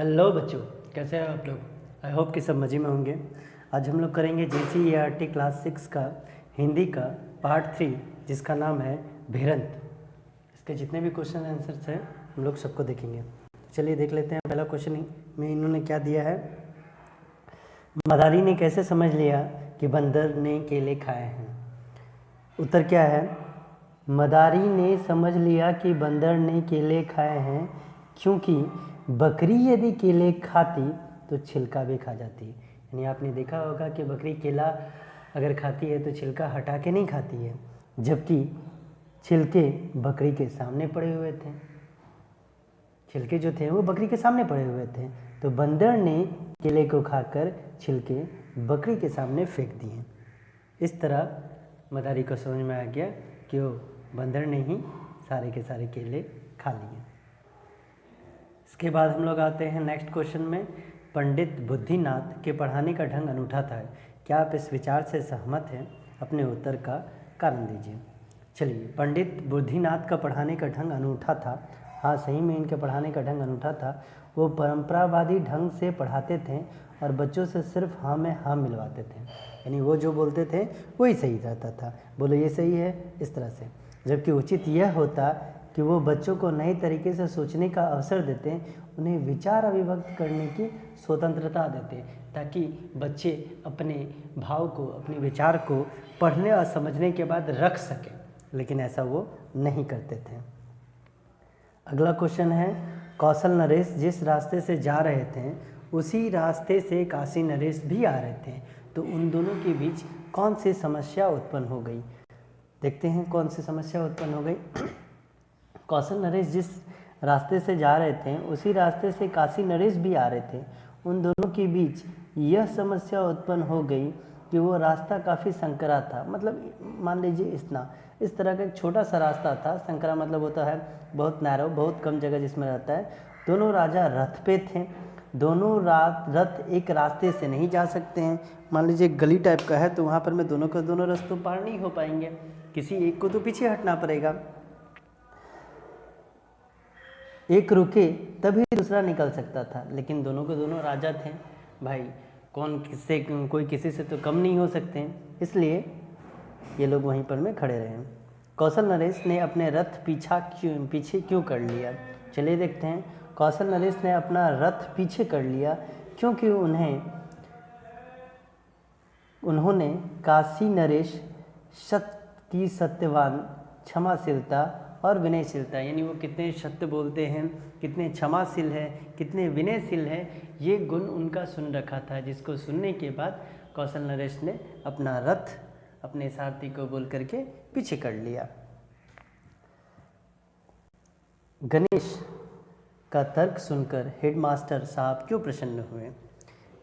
Hello बच्चों, कैसे हैं आप लोग। आई होप कि सब मज़े में होंगे। आज हम लोग करेंगे JCERT क्लास 6 का हिंदी का पार्ट 3 जिसका नाम है भिरंत। इसके जितने भी क्वेश्चन आंसर्स हैं हम लोग सबको देखेंगे। चलिए देख लेते हैं। पहला क्वेश्चन में इन्होंने क्या दिया है। मदारी ने कैसे समझ लिया कि बंदर ने केले खाए हैं। उत्तर क्या है। मदारी ने समझ लिया कि बंदर ने केले खाए हैं क्योंकि बकरी यदि केले खाती तो छिलका भी खा जाती। यानी आपने देखा होगा कि बकरी केला अगर खाती है तो छिलका हटा के नहीं खाती है, जबकि छिलके बकरी के सामने पड़े हुए थे। छिलके जो थे वो बकरी के सामने पड़े हुए थे, तो बंदर ने केले को खाकर छिलके बकरी के सामने फेंक दिए। इस तरह मदारी को समझ में आ गया कि वो बंदर ने ही सारे के सारे केले खा लिए। इसके बाद हम लोग आते हैं नेक्स्ट क्वेश्चन में। पंडित बुद्धिनाथ के पढ़ाने का ढंग अनूठा था। क्या आप इस विचार से सहमत हैं? अपने उत्तर का कारण दीजिए। चलिए, पंडित बुद्धिनाथ का पढ़ाने का ढंग अनूठा था। हाँ, सही में इनके पढ़ाने का ढंग अनूठा था। वो परंपरावादी ढंग से पढ़ाते थे और बच्चों से सिर्फ हाँ में हाँ मिलवाते थे। यानी वो जो बोलते थे वही सही रहता था। बोलो ये सही है, इस तरह से। जबकि उचित यह होता कि वो बच्चों को नए तरीके से सोचने का अवसर देते, उन्हें विचार अभिव्यक्त करने की स्वतंत्रता देते, ताकि बच्चे अपने भाव को, अपने विचार को पढ़ने और समझने के बाद रख सकें। लेकिन ऐसा वो नहीं करते थे। अगला क्वेश्चन है, कौशल नरेश जिस रास्ते से जा रहे थे उसी रास्ते से काशी नरेश भी आ रहे थे, तो उन दोनों के बीच कौन सी समस्या उत्पन्न हो गई। देखते हैं कौन सी समस्या उत्पन्न हो गई। कौशल नरेश जिस रास्ते से जा रहे थे उसी रास्ते से काशी नरेश भी आ रहे थे। उन दोनों के बीच यह समस्या उत्पन्न हो गई कि वो रास्ता काफ़ी संकरा था। मतलब मान लीजिए इस तरह का एक छोटा सा रास्ता था। संकरा मतलब होता है बहुत नैरो, बहुत कम जगह जिसमें रहता है। दोनों राजा रथ पे थे। दोनों रथ एक रास्ते से नहीं जा सकते हैं। मान लीजिए गली टाइप का है तो वहाँ पर में दोनों के दोनों रास्तों पार नहीं हो पाएंगे, किसी एक को तो पीछे हटना पड़ेगा। एक रुके तभी दूसरा निकल सकता था, लेकिन दोनों के दोनों राजा थे भाई। कोई किसी से तो कम नहीं हो सकते, इसलिए ये लोग वहीं पर में खड़े रहे। कौशल नरेश ने अपने रथ पीछे क्यों कर लिया। चलिए देखते हैं। कौशल नरेश ने अपना रथ पीछे कर लिया क्योंकि उन्होंने काशी नरेश की सत्यवान, क्षमाशीलता और विनयशीलता, यानी वो कितने सत्य बोलते हैं, कितने क्षमाशील है, कितने विनयशील है, ये गुण उनका सुन रखा था, जिसको सुनने के बाद कौशल नरेश ने अपना रथ अपने सारथी को बोल करके पीछे कर लिया। गणेश का तर्क सुनकर हेडमास्टर साहब क्यों प्रसन्न हुए।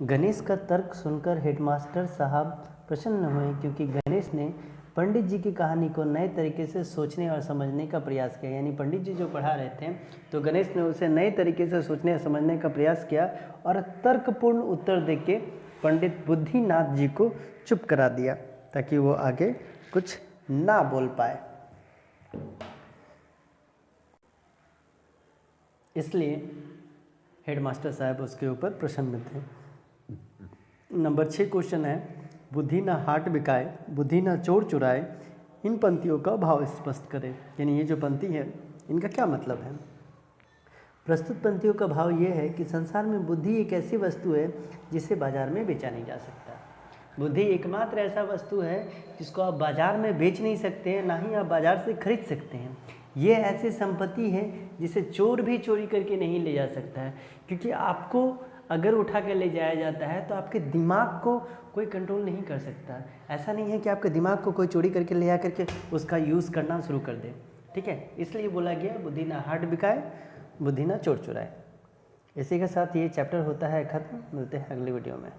गणेश का तर्क सुनकर हेडमास्टर साहब प्रसन्न हुए क्योंकि गणेश ने पंडित जी की कहानी को नए तरीके से सोचने और समझने का प्रयास किया। यानी पंडित जी जो पढ़ा रहे थे तो गणेश ने उसे नए तरीके से सोचने और समझने का प्रयास किया और तर्कपूर्ण उत्तर देके पंडित बुद्धिनाथ जी को चुप करा दिया ताकि वो आगे कुछ ना बोल पाए। इसलिए हेडमास्टर साहब उसके ऊपर प्रसन्न थे। नंबर 6 क्वेश्चन है, बुद्धि न हाट बिकाए, बुद्धि न चोर चुराए, इन पंक्तियों का भाव स्पष्ट करें। यानी ये जो पंक्ति है इनका क्या मतलब है। प्रस्तुत पंक्तियों का भाव ये है कि संसार में बुद्धि एक ऐसी वस्तु है जिसे बाजार में बेचा नहीं जा सकता। बुद्धि एकमात्र ऐसा वस्तु है जिसको आप बाजार में बेच नहीं सकते हैं, ना ही आप बाजार से खरीद सकते हैं। ये ऐसी संपत्ति है जिसे चोर भी चोरी करके नहीं ले जा सकता है, क्योंकि आपको अगर उठा कर ले जाया जाता है तो आपके दिमाग को कोई कंट्रोल नहीं कर सकता। ऐसा नहीं है कि आपके दिमाग को कोई चोरी करके ले आ करके उसका यूज़ करना शुरू कर दे। ठीक है, इसलिए बोला गया बुद्धि ना हाट बिकाए, बुद्धि ना चोर चुराए। इसी के साथ ये चैप्टर होता है खत्म। मिलते हैं अगली वीडियो में।